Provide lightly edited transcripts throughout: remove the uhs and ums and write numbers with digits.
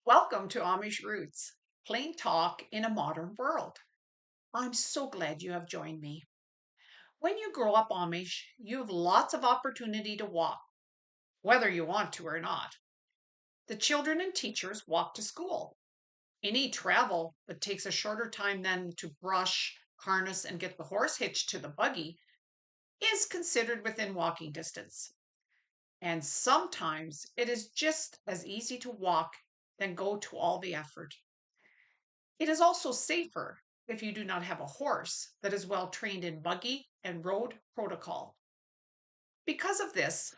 Welcome to Amish Roots, plain talk in a modern world. I'm so glad you have joined me. When you grow up Amish, you have lots of opportunity to walk, whether you want to or not. The children and teachers walk to school. Any travel that takes a shorter time than to brush, harness, and get the horse hitched to the buggy is considered within walking distance. And sometimes it is just as easy to walk than go to all the effort. It is also safer if you do not have a horse that is well trained in buggy and road protocol. Because of this,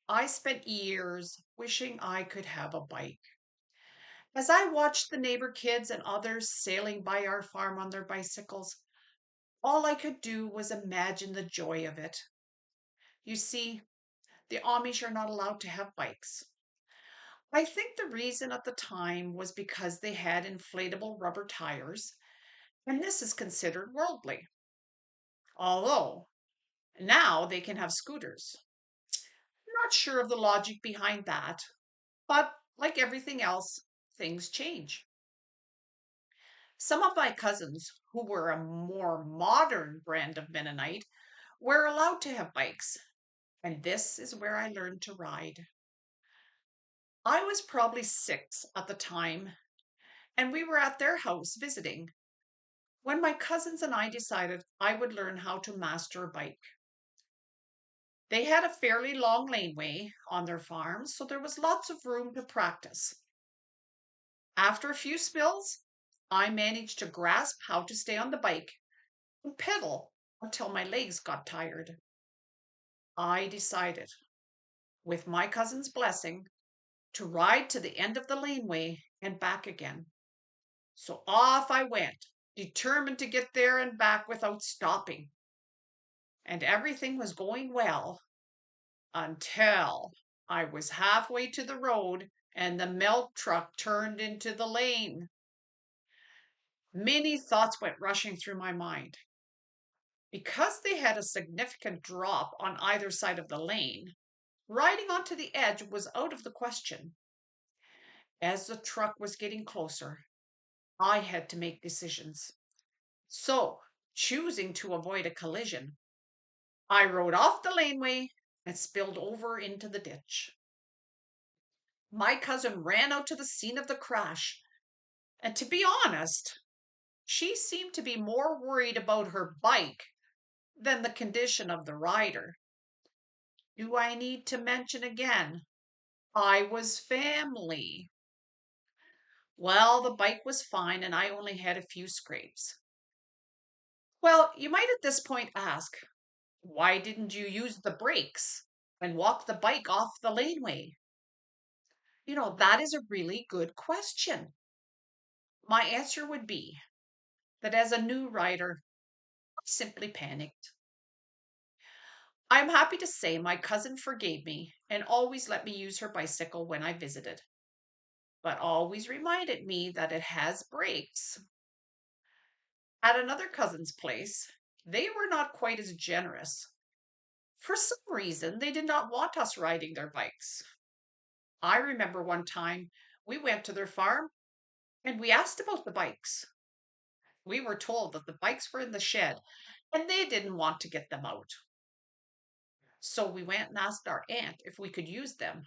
I spent years wishing I could have a bike. As I watched the neighbor kids and others sailing by our farm on their bicycles, all I could do was imagine the joy of it. You see, the Amish are not allowed to have bikes. I think the reason at the time was because they had inflatable rubber tires, and this is considered worldly. Although now they can have scooters. Not sure of the logic behind that, but like everything else, things change. Some of my cousins, who were a more modern brand of Mennonite, were allowed to have bikes, and this is where I learned to ride. I was probably 6 at the time, and we were at their house visiting when my cousins and I decided I would learn how to master a bike. They had a fairly long laneway on their farm, so there was lots of room to practice. After a few spills, I managed to grasp how to stay on the bike and pedal until my legs got tired. I decided, with my cousin's blessing, to ride to the end of the laneway and back again. So off I went, determined to get there and back without stopping. And everything was going well until I was halfway to the road and the milk truck turned into the lane. Many thoughts went rushing through my mind. Because they had a significant drop on either side of the lane, riding onto the edge was out of the question. As the truck was getting closer, I had to make decisions. So, choosing to avoid a collision, I rode off the laneway and spilled over into the ditch. My cousin ran out to the scene of the crash, and to be honest, she seemed to be more worried about her bike than the condition of the rider. Do I need to mention again? I was family. Well, the bike was fine and I only had a few scrapes. Well, you might at this point ask, why didn't you use the brakes and walk the bike off the laneway? That is a really good question. My answer would be that as a new rider, I simply panicked. I'm happy to say my cousin forgave me and always let me use her bicycle when I visited, but always reminded me that it has brakes. At another cousin's place, they were not quite as generous. For some reason, they did not want us riding their bikes. I remember one time we went to their farm and we asked about the bikes. We were told that the bikes were in the shed and they didn't want to get them out. So we went and asked our aunt if we could use them,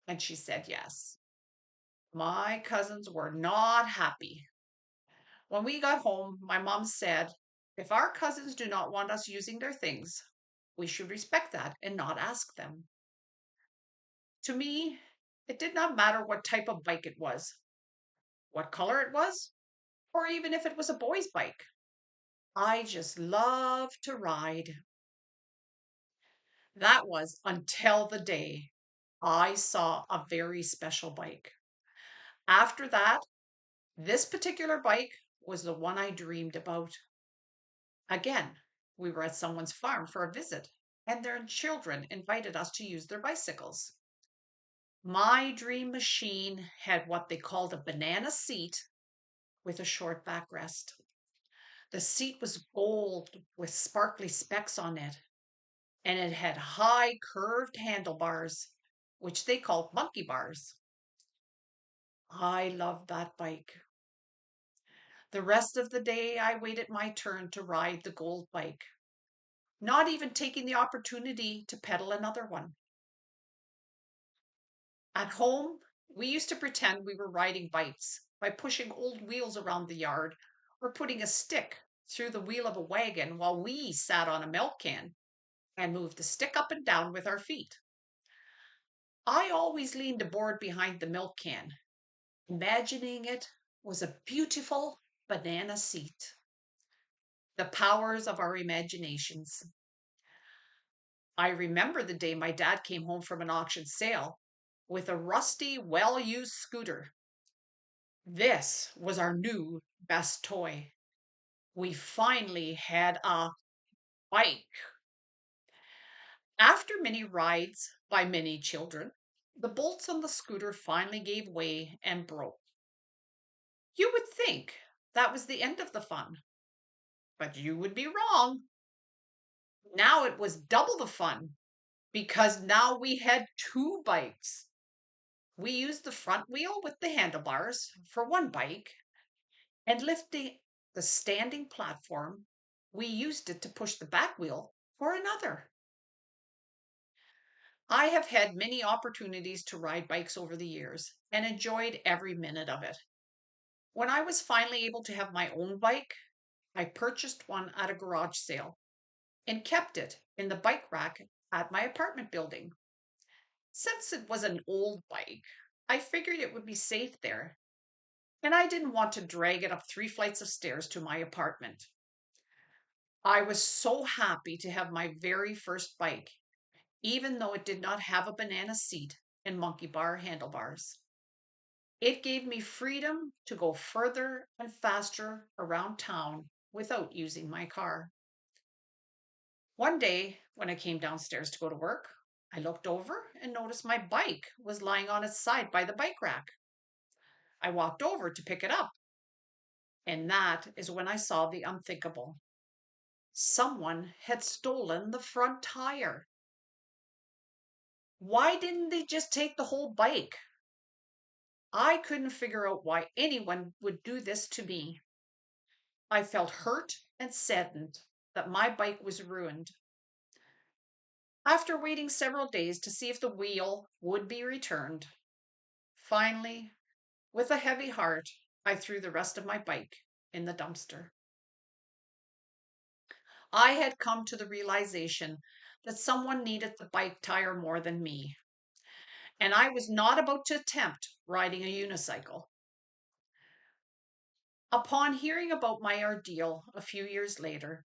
and she said yes. My cousins were not happy. When we got home, my mom said, if our cousins do not want us using their things, we should respect that and not ask them. To me, it did not matter what type of bike it was, what color it was, or even if it was a boy's bike. I just loved to ride. That was until the day I saw a very special bike. After that, this particular bike was the one I dreamed about. Again, we were at someone's farm for a visit, and their children invited us to use their bicycles. My dream machine had what they called a banana seat with a short backrest. The seat was gold with sparkly specks on it, and it had high curved handlebars, which they called monkey bars. I loved that bike. The rest of the day, I waited my turn to ride the gold bike, not even taking the opportunity to pedal another one. At home, we used to pretend we were riding bikes by pushing old wheels around the yard or putting a stick through the wheel of a wagon while we sat on a milk can and moved the stick up and down with our feet. I always leaned aboard behind the milk can, imagining it was a beautiful banana seat. The powers of our imaginations. I remember the day my dad came home from an auction sale with a rusty, well used scooter. This was our new best toy. We finally had a bike. After many rides by many children, the bolts on the scooter finally gave way and broke. You would think that was the end of the fun, but you would be wrong. Now it was double the fun because now we had two bikes. We used the front wheel with the handlebars for one bike, and lifting the standing platform, we used it to push the back wheel for another. I have had many opportunities to ride bikes over the years and enjoyed every minute of it. When I was finally able to have my own bike, I purchased one at a garage sale and kept it in the bike rack at my apartment building. Since it was an old bike, I figured it would be safe there, and I didn't want to drag it up 3 flights of stairs to my apartment. I was so happy to have my very first bike, even though it did not have a banana seat and monkey bar handlebars. It gave me freedom to go further and faster around town without using my car. One day, when I came downstairs to go to work, I looked over and noticed my bike was lying on its side by the bike rack. I walked over to pick it up, and that is when I saw the unthinkable. Someone had stolen the front tire. Why didn't they just take the whole bike? I couldn't figure out why anyone would do this to me. I felt hurt and saddened that my bike was ruined. After waiting several days to see if the wheel would be returned, finally, with a heavy heart, I threw the rest of my bike in the dumpster. I had come to the realization that someone needed the bike tire more than me, and I was not about to attempt riding a unicycle. Upon hearing about my ordeal a few years later,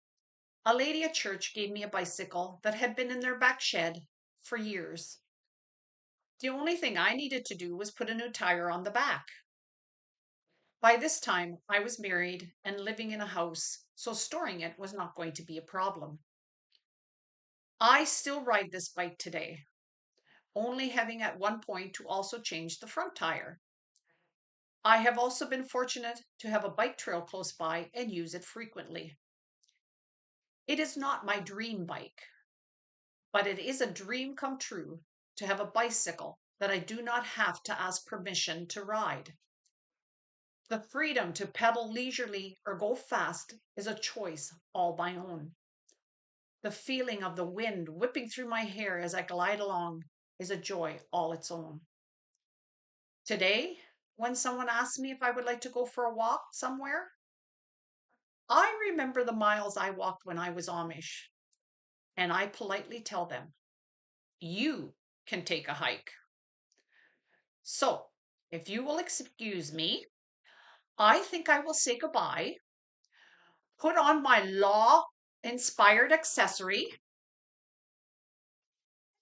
a lady at church gave me a bicycle that had been in their back shed for years. The only thing I needed to do was put a new tire on the back. By this time, I was married and living in a house, so storing it was not going to be a problem. I still ride this bike today, only having at one point to also change the front tire. I have also been fortunate to have a bike trail close by and use it frequently. It is not my dream bike, but it is a dream come true to have a bicycle that I do not have to ask permission to ride. The freedom to pedal leisurely or go fast is a choice all my own. The feeling of the wind whipping through my hair as I glide along is a joy all its own. Today, when someone asks me if I would like to go for a walk somewhere, I remember the miles I walked when I was Amish, and I politely tell them, you can take a hike. So, if you will excuse me, I think I will say goodbye, put on my law inspired accessory,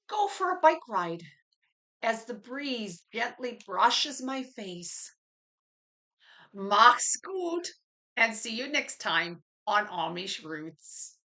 go for a bike ride as the breeze gently brushes my face. Mach's gut, and see you next time on Amish Roots.